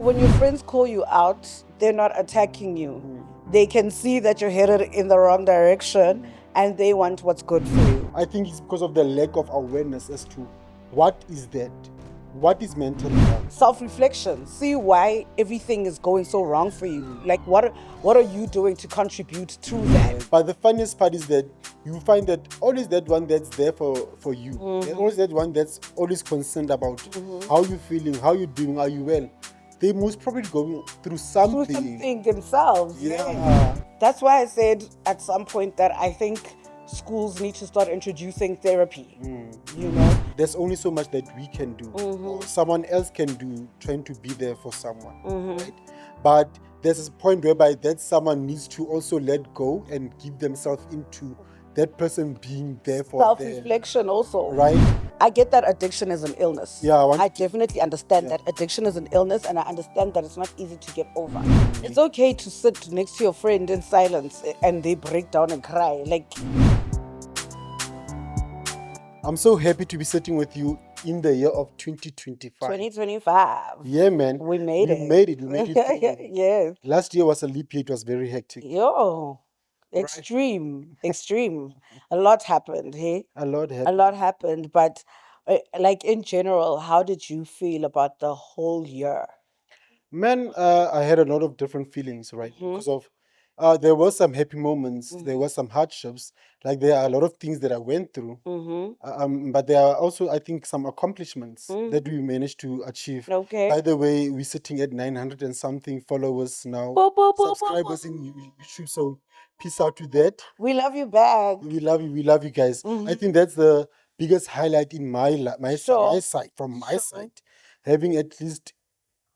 When your friends call you out, they're not attacking you. They can see that you're headed in the wrong direction and they want what's good for you. I think it's because of the lack of awareness as to what is that, what is mental health. Self-reflection. See why everything is going so wrong for you. Like what are you doing to contribute to that? But the funniest part is that you find that always that one that's there for you. There's always that one that's always concerned about how you feeling, how you doing, are you well? They most probably going through something. Through something themselves. Yeah. That's why I said at some point that I think schools need to start introducing therapy. You know? There's only so much that we can do, or someone else can do, trying to be there for someone. Right? But there's a point whereby that someone needs to also let go and give themselves into that person being there for them. Self-reflection also. Right? I get that addiction is an illness. Yeah, I definitely understand that addiction is an illness, and I understand that it's not easy to get over. It's okay to sit next to your friend in silence and they break down and cry. Like, I'm so happy to be sitting with you in the year of 2025. 2025. Yeah, man. We made it. We made it through. Yes. Last year was a leap year. It was very hectic. Yo. Extreme. A lot happened, hey? A lot A happened. lot happened, but like in general, how did you feel about the whole year? Man, I had a lot of different feelings, right? Because of there were some happy moments, there were some hardships. Like there are a lot of things that I went through, but there are also, I think, some accomplishments that we managed to achieve. Okay. By the way, we're sitting at 900 and something followers now, Boop, boop, boop, boop, subscribers in YouTube. So peace out to that. We love you back. We love you. We love you guys. I think that's the biggest highlight in my Sure. side, from my side, having at least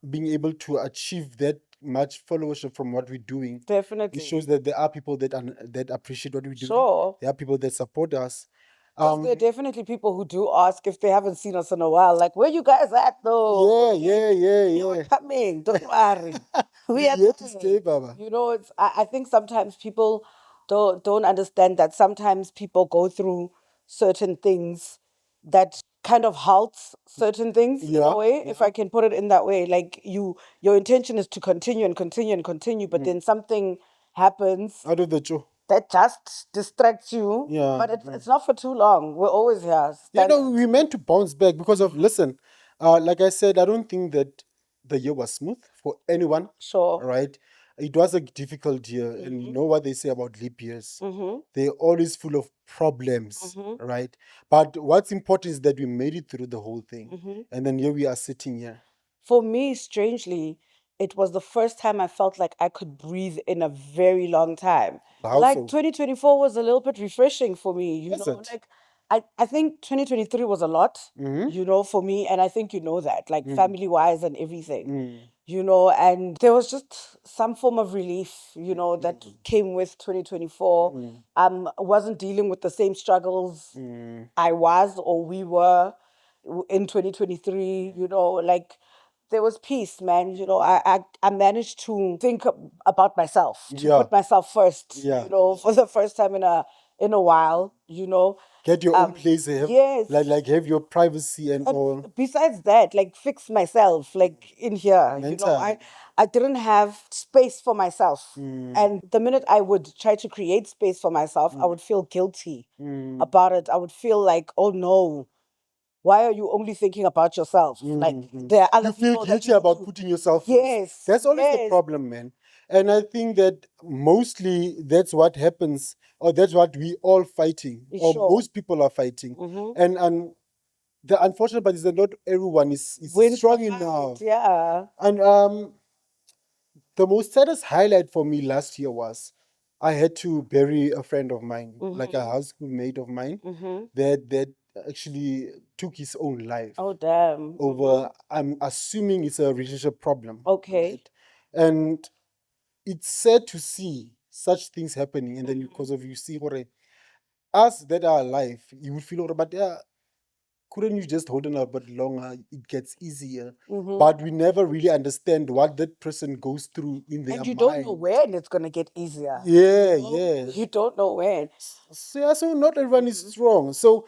being able to achieve that much followership from what we're doing. Definitely. It shows that there are people that that appreciate what we do. Sure. There are people that support us. 'Cause there are definitely people who do ask if they haven't seen us in a while, like, where you guys at though? Yeah. Coming, don't worry. We are Here to there. stay, Baba. You know, I think sometimes people don't understand that sometimes people go through certain things that kind of halts certain things in Yeah, a way, if I can put it in that way. Like your intention is to continue and continue and continue, but then something happens Out of the Joe. that just distracts you. Yeah, But it's not for too long. We're always here. You know, we meant to bounce back because of, listen, like I said, I don't think that the year was smooth for anyone. Sure. Right? It was a difficult year, and you know what they say about leap years. They're always full of problems, right? But what's important is that we made it through the whole thing, and then here we are sitting here. For me, strangely, it was the first time I felt like I could breathe in a very long time. How Like so? 2024 was a little bit refreshing for me, you Is know, it? like I think 2023 was a lot, you know, for me, and I think you know that, like family wise and everything, you know, and there was just some form of relief, you know, that came with 2024. Wasn't dealing with the same struggles I was or we were in 2023, you know, like there was peace, man. You know, I managed to think about myself, to Yeah. put myself first, Yeah. you know, for the first time in a while, you know. Get your own place, Yes. like have your privacy and And all. besides that, like fix myself, like in here, you know, Mental. I didn't have space for myself. And the minute I would try to create space for myself, I would feel guilty about it. I would feel like, oh no, why are you only thinking about yourself? Like there are other You feel people that guilty you about do. putting yourself first. Yes. That's always the yes. problem, man. And I think that mostly that's what happens, or that's what we all fighting, or Sure. most people are fighting. And the unfortunate part is that not everyone is Wins strong the fight, enough. Yeah. And the most saddest highlight for me last year was I had to bury a friend of mine, like a high school mate of mine, that actually took his own life Oh damn. over, I'm assuming it's a relationship problem. Okay. Right? And it's sad to see such things happening, and then because of you see what us that are alive, you would feel, but yeah, couldn't you just hold on a bit longer? It gets easier. But we never really understand what that person goes through in their And you mind. don't know when it's gonna get easier. Yeah, you know? yeah. You don't know when. So, yeah, so not everyone is strong. So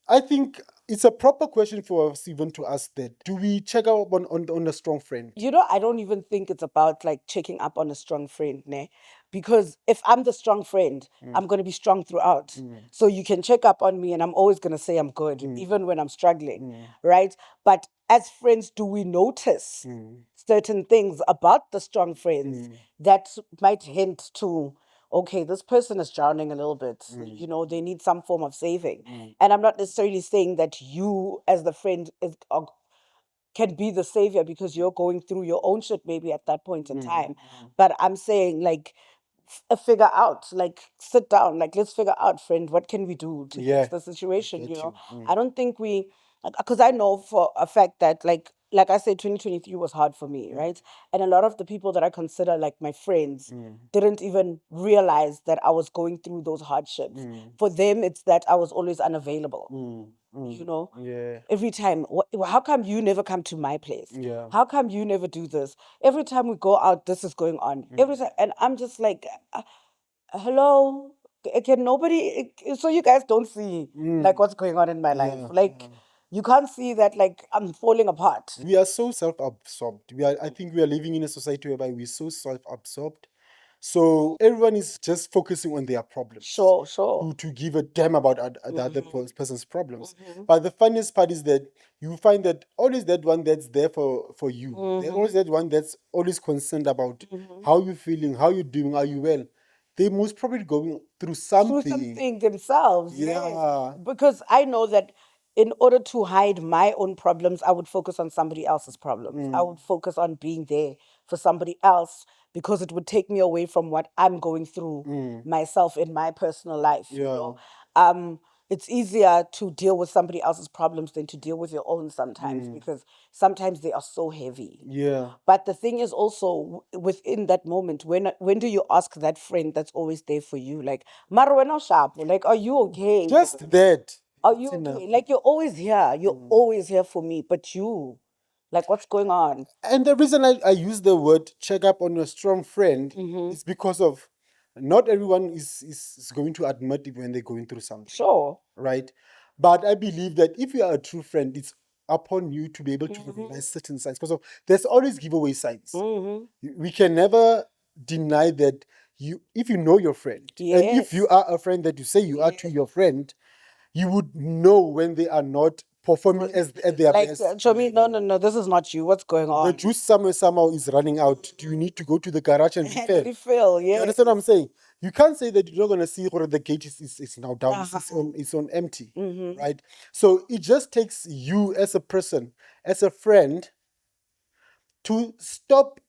I think it's a proper question for us even to ask that. Do we check up on a strong friend? You know, I don't even think it's about like checking up on a strong friend, ne? Because if I'm the strong friend, I'm going to be strong throughout. So you can check up on me and I'm always going to say I'm good, even when I'm struggling, right? But as friends, do we notice certain things about the strong friends that might hint to, okay, this person is drowning a little bit. You know, they need some form of saving. And I'm not necessarily saying that you, as the friend, can be the savior because you're going through your own shit maybe at that point in time. But I'm saying, like, figure out, like, sit down, like, let's figure out, friend, what can we do to Yeah, fix the situation, get you know? you. I don't think we, because I know for a fact that, like I said, 2023 was hard for me, right? And a lot of the people that I consider like my friends didn't even realize that I was going through those hardships. For them, it's that I was always unavailable. You know, Yeah. every time, how come you never come to my place? Yeah. How come you never do this? Every time we go out, this is going on. Every time, and I'm just like, hello, can nobody? So you guys don't see like what's going on in my life. Yeah, Like, you can't see that like I'm falling apart. We are so self-absorbed. I think we are living in a society whereby we're so self-absorbed. So everyone is just focusing on their problems. Sure, sure. To give a damn about the other person's problems. But the funniest part is that you find that always that one that's there for you. There's always that one that's always concerned about how you feeling, how you doing, are you well? They most probably going through Through something. something themselves. Yes. Yeah. Because I know that in order to hide my own problems, I would focus on somebody else's problems. I would focus on being there for somebody else because it would take me away from what I'm going through myself in my personal life. You know, it's easier to deal with somebody else's problems than to deal with your own sometimes because sometimes they are so heavy. Yeah. But the thing is also within that moment, when do you ask that friend that's always there for you, like, Mara, we're not sharp. Like, are you okay? Just that. Are you It's enough. okay? Like, you're always here. You're always here for me. But you, like, what's going on? And the reason I use the word check up on your strong friend is because of not everyone is going to admit it when they're going through something. Sure. Right? But I believe that if you are a true friend, it's upon you to be able to recognize certain signs because there's always giveaway signs. We can never deny that if you know your friend and if you are a friend that you say you are to your friend, you would know when they are not performing at their Like, best. show me, no, this is not you. What's going The on? juice somehow is running out. Do you need to go to the garage and refill? Refill, You yeah. understand what I'm saying? You can't say that you're not gonna see where the gate is now down. It's on empty, right? So it just takes you as a person, as a friend, to stop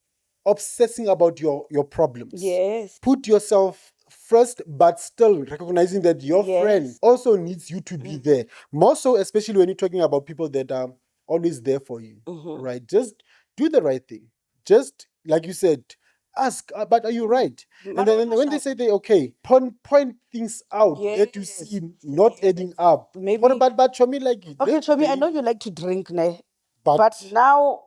obsessing about your problems. Yes. Put yourself first, but still recognizing that your friend also needs you to be there. More so, especially when you're talking about people that are always there for you, right? Just do the right thing. Just like you said, ask, but are you right? And then when they say they okay, point things out that you see not adding up. Maybe. But for me, like Okay, Chomi, I know you like to drink, ne? But- But now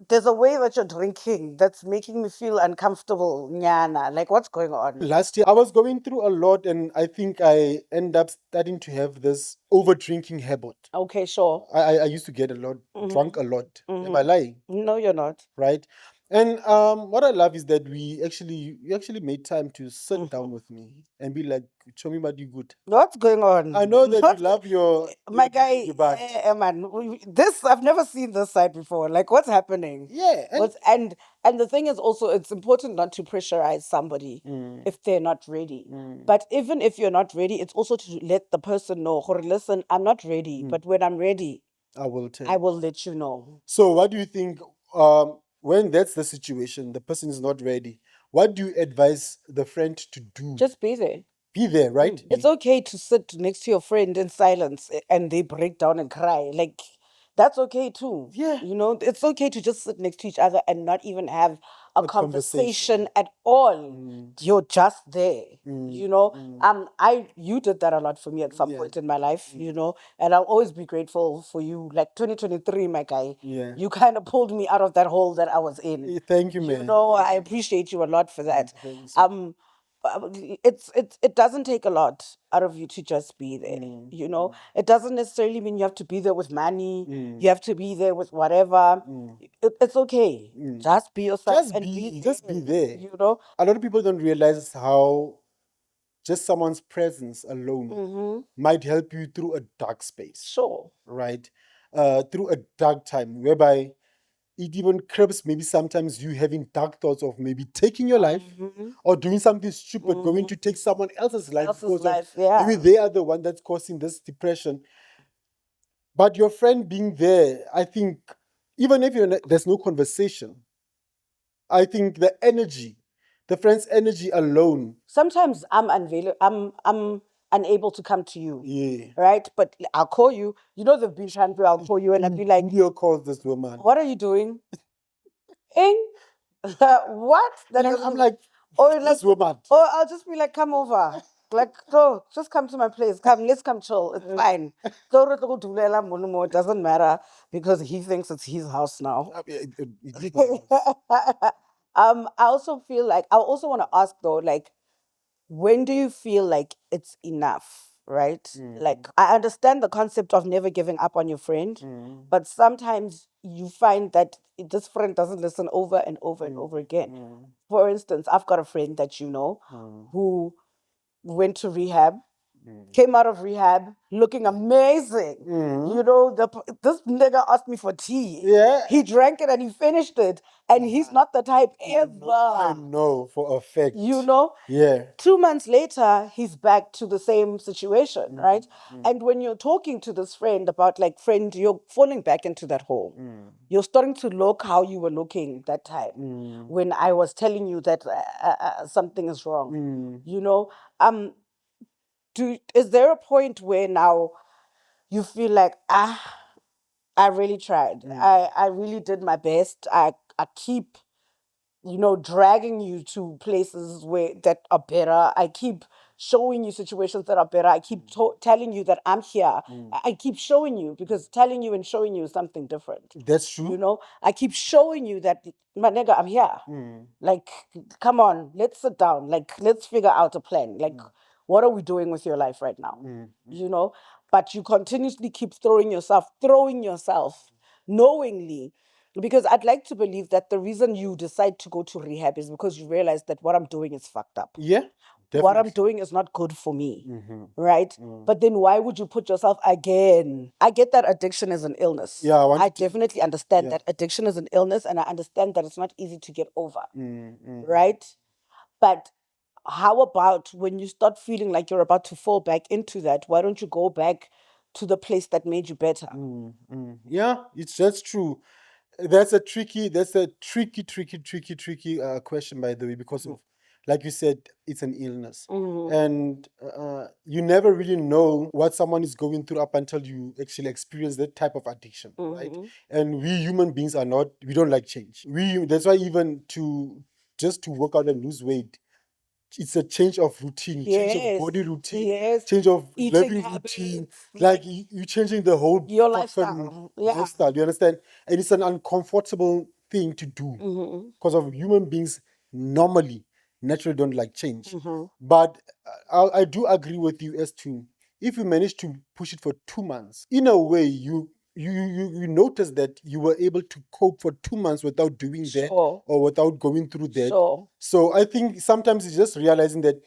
there's a way that you're drinking that's making me feel uncomfortable, nyana. Like, what's going on? last year I was going through a lot, and I think I end up starting to have this over drinking habit. Okay, sure. I used to get a lot drunk a lot. Am I lying? No, you're not. Right? And what I love is that you actually made time to sit down with me and be like, show me what you good. What's going on? I know that you love My guy, your butt. man, this, I've never seen this side before. Like, what's happening? Yeah, and the thing is also, it's important not to pressurize somebody if they're not ready. But even if you're not ready, it's also to let the person know, "Hore, listen, I'm not ready, but when I'm ready, I will tell I will let you know." So what do you think when that's the situation, the person is not ready, what do you advise the friend to do? Just be there. Be there, right? It's okay to sit next to your friend in silence and they break down and cry. Like, that's okay too. Yeah. You know, it's okay to just sit next to each other and not even have a conversation conversation. at all. You're just there. You know, you did that a lot for me at some point in my life, you know, and I'll always be grateful for you. Like 2023, my guy. Yeah. You kind of pulled me out of that hole that I was in. Thank you, man. You know, I appreciate you a lot for that. Thanks. it doesn't take a lot out of you to just be there. You know, it doesn't necessarily mean you have to be there with money. You have to be there with whatever. It's okay. Just be yourself Just and be there. You know. A lot of people don't realize how just someone's presence alone might help you through a dark space, Sure. right? Through a dark time, whereby it even curbs maybe sometimes you having dark thoughts of maybe taking your life or doing something stupid, going to take someone else's life because of maybe they are the one that's causing this depression. But your friend being there, I think, even if there's no conversation, I think the friend's energy alone. Sometimes I'm unavailable. I'm unable to come to you. Yeah. Right, but I'll call you. You know, the beach hand where I'll call you and I'll be like, Video calls this woman. "What are you doing?" Ing? What? And I'm like, or this woman. or I'll just be like, "Come over." Like, no, just come to my place. Let's come chill. It's fine. It doesn't matter because he thinks it's his house now. I also feel like I also want to ask though, like, when do you feel like it's enough? Right? Like, I understand the concept of never giving up on your friend, but sometimes you find that this friend doesn't listen over and over and over again. For instance, I've got a friend that you know who went to rehab, came out of rehab looking amazing. You know, this nigga asked me for tea. Yeah. He drank it and he finished it. And he's not the type ever. I know for a fact. You know? Yeah. 2 months later, he's back to the same situation, right? And when you're talking to this friend about, like, friend, you're falling back into that hole. You're starting to look how you were looking that time when I was telling you that something is wrong. You know? Is there a point where now you feel like, I really tried. I really did my best. I keep, you know, dragging you to places that are better. I keep showing you situations that are better. I keep telling you that I'm here. I keep showing you, because telling you and showing you is something different. That's true. You know, I keep showing you that, my nigga, I'm here. Like, come on, let's sit down. Like, let's figure out a plan. Like, what are we doing with your life right now? You know, but you continuously keep throwing yourself knowingly. Because I'd like to believe that the reason you decide to go to rehab is because you realize that what I'm doing is fucked up. Yeah. Definitely. What I'm doing is not good for me. Right? But then why would you put yourself again? I get that addiction is an illness. Yeah, I definitely understand that addiction is an illness, and I understand that it's not easy to get over. Right? But how about when you start feeling like you're about to fall back into that, why don't you go back to the place that made you better? Yeah, it's just true. That's a tricky question, by the way, because of, like you said, it's an illness. And you never really know what someone is going through up until you actually experience that type of addiction, right? And we human beings we don't like change. That's why even to work out and lose weight, it's a change of routine, change of body routine, change of living routine. Like you're changing the whole your lifestyle. lifestyle. You understand? And it's an uncomfortable thing to do because of human beings naturally don't like change. But I do agree with you as to, if you manage to push it for 2 months, in a way you notice that you were able to cope for 2 months without doing that or without going through that. So I think sometimes it's just realizing that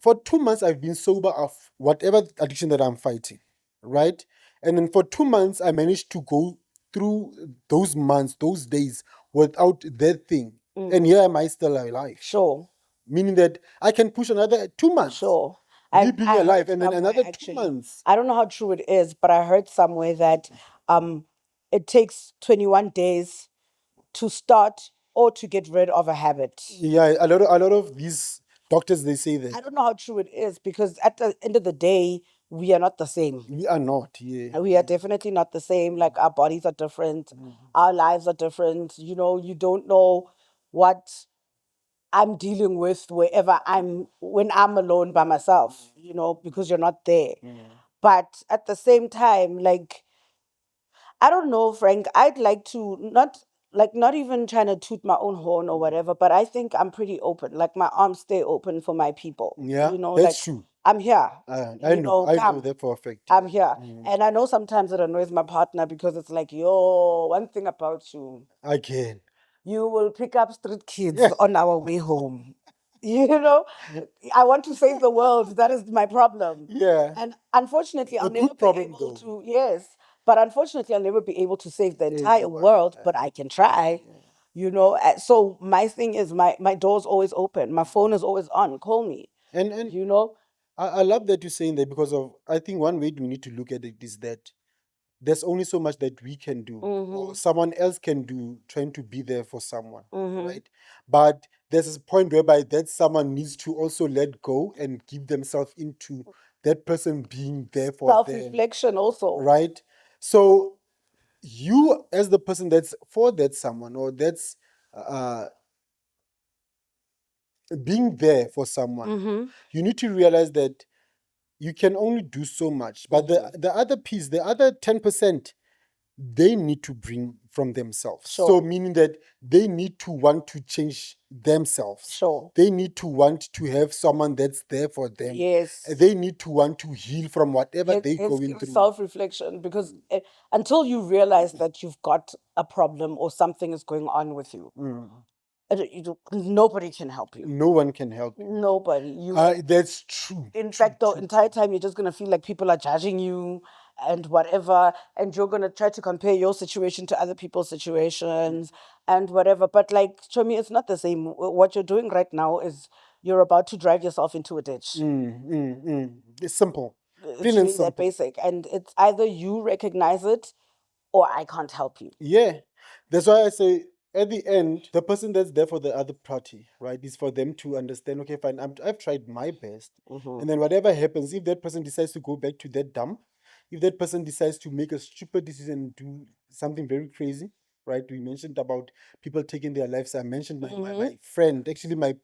for 2 months I've been sober of whatever addiction that I'm fighting, right? And then for 2 months I managed to go through those months, those days without that thing. And here am I still alive. Meaning that I can push another 2 months. Me being alive, and then another 2 months. I don't know how true it is, but I heard somewhere that it takes 21 days to start or to get rid of a habit. Yeah, a lot of these doctors, they say that. I don't know how true it is, because at the end of the day, we are not the same. We are not, yeah. We are definitely not the same. Like, our bodies are different. Our lives are different. You know, you don't know what I'm dealing with when I'm alone by myself, you know, because you're not there. But at the same time, like, I don't know, Frank, I'd like to not like not even trying to toot my own horn or whatever, but I think I'm pretty open. Like my arms stay open for my people. Yeah, You know, like that's true. I'm here. I You know. know, I know come. that for a fact. I'm here. Mm. And I know sometimes it annoys my partner because it's like, yo, one thing about you, Again. you will pick up street kids Yeah. on our way home. You know, I want to save the world. That is my problem. Yeah. And unfortunately, I'll A never good be problem, able though. to, yes, but unfortunately, I'll never be able to save the entire Everyone. world, but I can try. You know, so my thing is my door's always open. My phone is always on. Call me. And You know, I love that you're saying that because of I think one way we need to look at it is that there's only so much that we can do or someone else can do trying to be there for someone, right? But there's a point whereby that someone needs to also let go and give themselves into that person being there for them, self-reflection also. right? So you as the person that's for that someone or that's uh being there for someone, you need to realize that you can only do so much. But the other piece, the other 10%, they need to bring from themselves. Sure. So meaning that they need to want to change themselves. Sure. They need to want to have someone that's there for them. Yes. They need to want to heal from whatever they're going through. Self-reflection, because until you realize that you've got a problem or something is going on with you, nobody can help you. No one can help you. Nobody. You. That's true. In fact, the entire time you're just gonna feel like people are judging you and whatever, and you're gonna try to compare your situation to other people's situations and whatever. But like, to me, it's not the same. What you're doing right now is you're about to drive yourself into a ditch. It's simple. It's Plain and really that simple. basic, and it's either you recognize it or I can't help you. Yeah. That's why I say at the end, the person that's there for the other party, right, is for them to understand, okay, fine, I've tried my best. And then whatever happens, if that person decides to go back to that dump, if that person decides to make a stupid decision and do something very crazy, right? We mentioned about people taking their lives. I mentioned my friend, actually my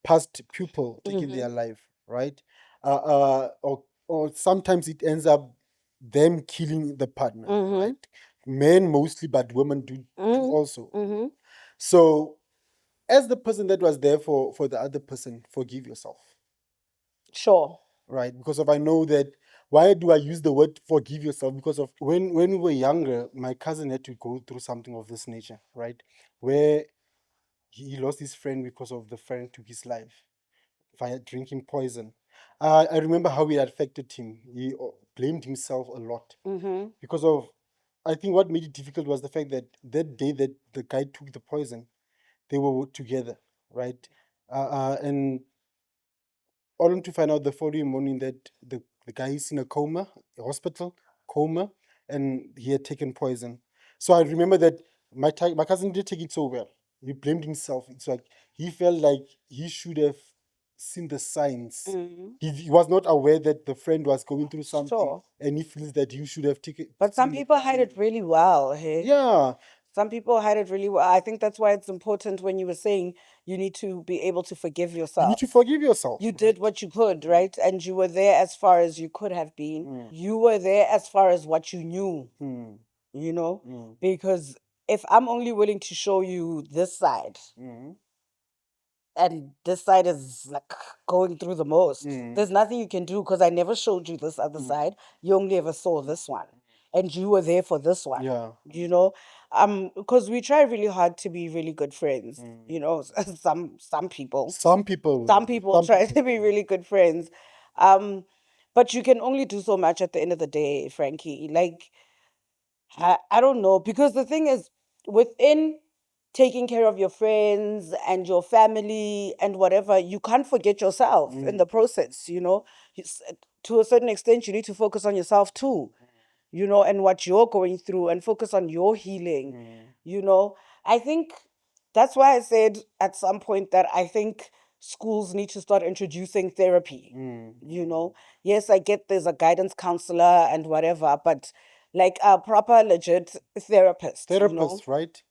past pupil taking their life, right? Or sometimes it ends up them killing the partner, right? Men mostly, but women do also. So, as the person that was there for the other person, forgive yourself, Sure. right? Because of I know that. Why do I use the word forgive yourself? Because of when we were younger, my cousin had to go through something of this nature, right? Where he lost his friend because of the friend took his life via drinking poison. I remember how it affected him. He blamed himself a lot because of. I think what made it difficult was the fact that that day that the guy took the poison, they were together, right? And only to find out the following morning that the guy is in a coma, a hospital coma, and he had taken poison. So I remember that my cousin didn't take it so well. He blamed himself. It's like he felt like he should have seen the signs. He was not aware that the friend was going through something, Sure. and he feels that you should have taken. But some people hide it really well, hey? Yeah. Some people hide it really well. I think that's why it's important when you were saying you need to be able to forgive You yourself. need to forgive yourself. You did what you could, right? And you were there as far as you could have been. You were there as far as what you knew, you know? Because if I'm only willing to show you this side, and this side is like going through the most, there's nothing you can do because I never showed you this other side. You only ever saw this one. And you were there for this one. Yeah. You know? Because we try really hard to be really good friends. You know, some people. Some people. Some people try to be really good friends. But you can only do so much at the end of the day, Frankie. Like, I don't know, because the thing is, within taking care of your friends and your family and whatever, you can't forget yourself in the process, you know. To a certain extent, you need to focus on yourself too, you know, and what you're going through and focus on your healing, you know. I think that's why I said at some point that I think schools need to start introducing therapy, you know. Yes, I get there's a guidance counselor and whatever, but like a proper, legit therapist, you know, Therapist, right?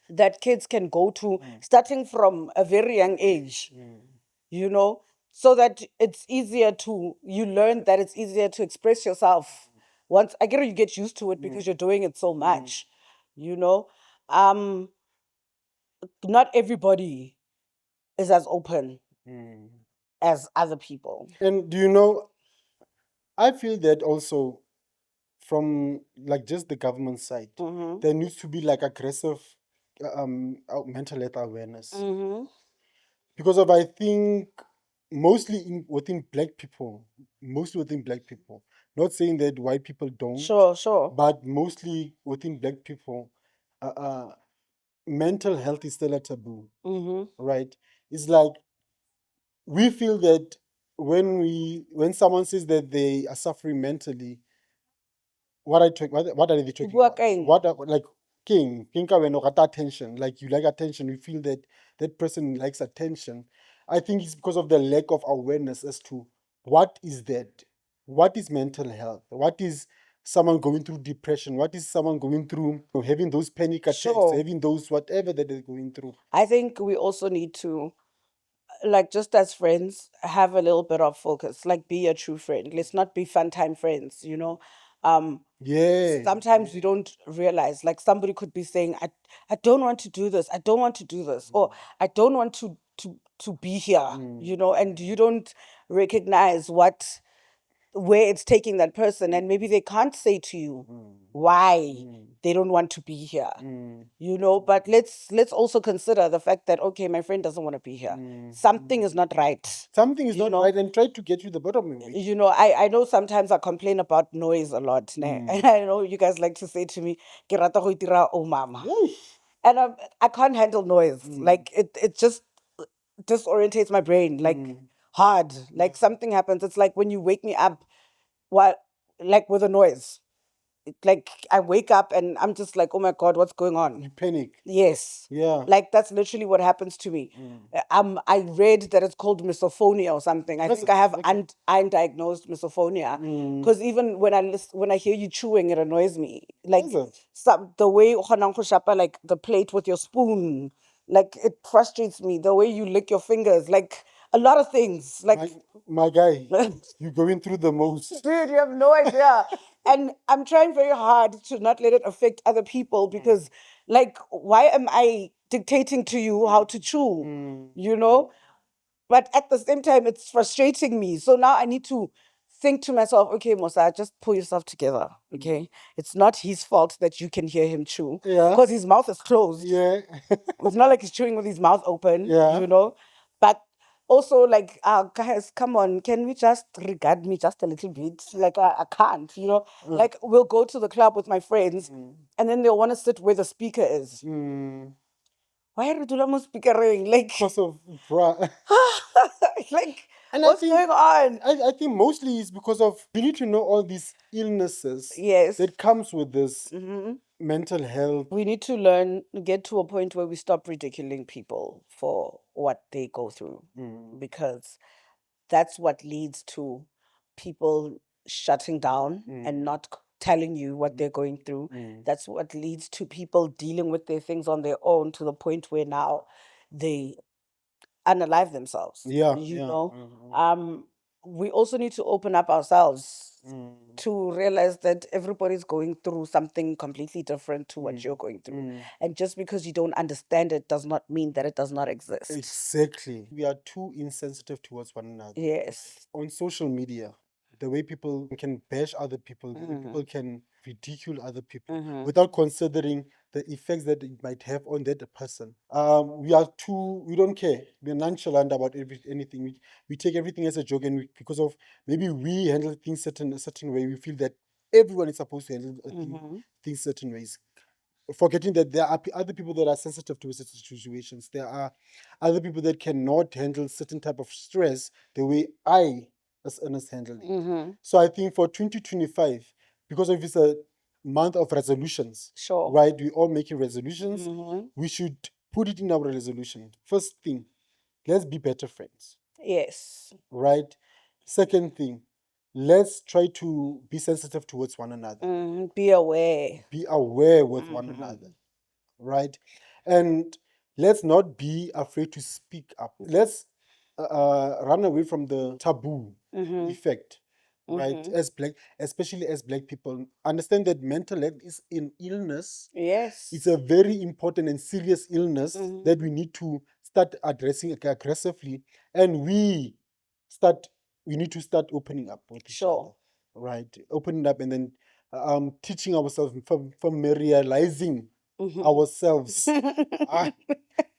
that kids can go to starting from a very young age, you know, so that it's easier to, you learn that it's easier to express yourself. Once, I get you get used to it because you're doing it so much, you know. not everybody is as open as other people. And do you know, I feel that also from like just the government side, there needs to be like aggressive mental health awareness. Because of, I think, mostly within black people, not saying that white people don't, Sure. but mostly within black people, mental health is still a taboo, right? It's like we feel that when someone says that they are suffering mentally, what what are they talking Bua about? kaeng. What are, like king ka wena o rata attention, like you like attention, we feel that that person likes attention. I think it's because of the lack of awareness as to what is that, what is mental health, what is someone going through depression, what is someone going through having those panic attacks, Sure. having those whatever that they're going through. I think we also need to, like, just as friends, have a little bit of focus. Like, be a true friend. Let's not be fun time friends, you know. Yeah. Sometimes we don't realize, like, somebody could be saying, I don't want to do this, I don't want to do this, or I don't want to be here, you know, and you don't recognize where it's taking that person, and maybe they can't say to you why they don't want to be here, you know. But let's also consider the fact that, okay, my friend doesn't want to be here, something is not right, Something is you not know. right, and try to get to the bottom of it. You know, I know sometimes I complain about noise a lot, ne? And I know you guys like to say to me, "Ke rata go itira o mama." And I can't handle noise. Like, it just disorientates my brain, like, hard. Like, something happens. It's like when you wake me up, what, like, with a noise. Like, I wake up and I'm just like, oh my God, what's going on? You panic. Yes. Yeah. Like, that's literally what happens to me. I read that it's called misophonia or something. I think I have undiagnosed misophonia, because even when I hear you chewing, it annoys me. Like, the way you shapa, like the plate with your spoon, like, it frustrates me. The way you lick your fingers, like, a lot of things. Like, my guy, you're going through the most. dude, you have no idea. And I'm trying very hard to not let it affect other people, because, like, why am I dictating to you how to chew? You know? But at the same time, it's frustrating me. So now I need to think to myself, okay, Mosa, just pull yourself together. Okay? It's not his fault that you can hear him chew. Yeah. Because his mouth is closed. Yeah. It's not like he's chewing with his mouth open, Yeah. you know? But also, like, guys, come on, can we just regard me just a little bit? Like, I can't, you know? Like, we'll go to the club with my friends, and then they'll want to sit where the speaker is. Why are you speakering? Like, Because of bruh. like, And what's going on? I think mostly it's because of you need to know all these illnesses Yes. that comes with this mental health. We need to get to a point where we stop ridiculing people for what they go through, because that's what leads to people shutting down and not telling you what they're going through. That's what leads to people dealing with their things on their own, to the point where now they unalive themselves. Yeah, You yeah. know, we also need to open up ourselves to realize that everybody's going through something completely different to what you're going through. And just because you don't understand it does not mean that it does not exist. Exactly. We are too insensitive towards one another. Yes. On social media, the way people can bash other people, the way people can ridicule other people without considering the effects that it might have on that person. We don't care. We're nonchalant about anything. We take everything as a joke, and because of maybe we handle things a certain way, we feel that everyone is supposed to handle things certain ways, forgetting that there are other people that are sensitive to certain situations. There are other people that cannot handle certain type of stress the way I, as Ernest, handle it. So I think for 2025, because of it's a month of resolutions, Sure. right? We all making resolutions. We should put it in our resolution. First thing, let's be better friends. Yes. Right? Second thing, let's try to be sensitive towards one another. Be aware. Be aware with one another, right? And let's not be afraid to speak up. Let's run away from the taboo effect. right? As black, especially as black people, understand that mental health is an illness. Yes. It's a very important and serious illness that we need to start addressing aggressively, and we need to start opening up with each other, right? Opening up and then teaching ourselves, from realizing ourselves.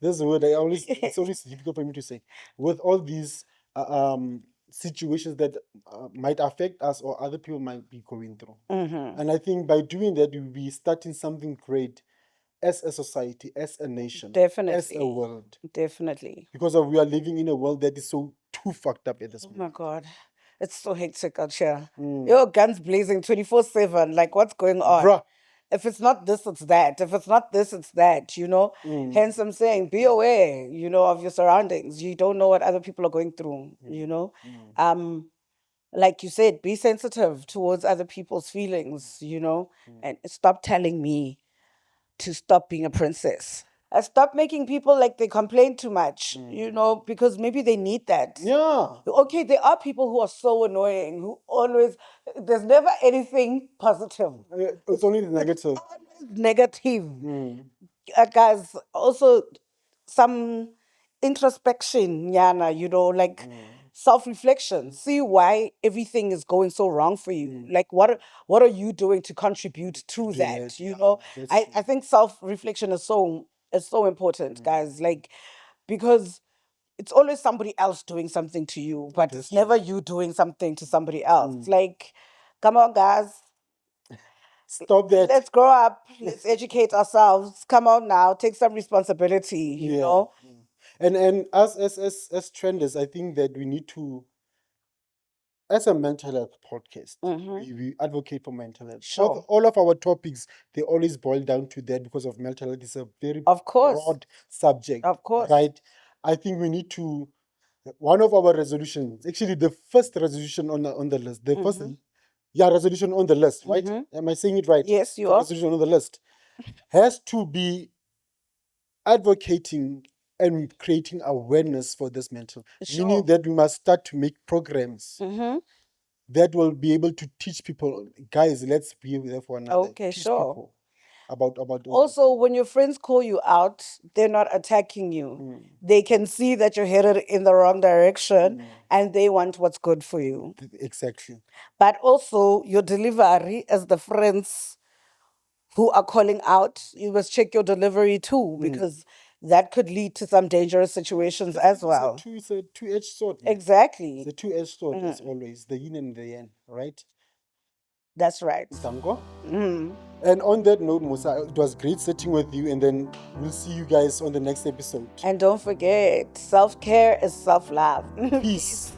This is a word it's always difficult for me to say. With all these situations that might affect us or other people might be going through. And I think by doing that, we'll be starting something great as a society, as a nation, as a world. Definitely. Because we are living in a world that is so too fucked up at this Oh moment. my God. It's so hectic out here. Your guns blazing 24/7. Like, what's going on? Bruh. If it's not this, it's that. If it's not this, it's that, you know? Hence, I'm saying be aware, you know, of your surroundings. You don't know what other people are going through, you know? Like you said, be sensitive towards other people's feelings, you know? And stop telling me to stop being a princess. Stop making people like they complain too much, you know, because maybe they need that. Yeah. Okay, there are people who are so annoying, who always, there's never anything positive. It's only the negative. Negative. Guys, also some introspection, Yana, you know, like self-reflection. See why everything is going so wrong for you. Like, what are you doing to contribute to that? You know, I think self-reflection is so important, guys. Like, because it's always somebody else doing something to you, but it's never you doing something to somebody else. Like, come on, guys. Stop that. Let's grow up. Let's educate ourselves. Come on now, take some responsibility. You know. And as trenders, I think that we need to, as a mental health podcast, we advocate for mental health. Sure. All of our topics, they always boil down to that, because of mental health is a very broad subject. Of course. Right? I think we need to, one of our resolutions, actually the first resolution on the list, the first resolution on the list, right? Am I saying it right? Yes, you The are. resolution on the list has to be advocating and creating awareness for this mental, meaning that we must start to make programs that will be able to teach people, guys, let's be there for another. Okay, teach sure. people about Also, when your friends call you out, they're not attacking you. They can see that you're headed in the wrong direction and they want what's good for you. Exactly. But also, your delivery as the friends who are calling out, you must check your delivery too, because that could lead to some dangerous situations as well. It's a two-edged sword. Man. Exactly. It's a two-edged sword, as always, the yin and the yang, right? That's right. Tango. And on that note, Musa, it was great sitting with you, and then we'll see you guys on the next episode. And don't forget, self-care is self-love. Peace.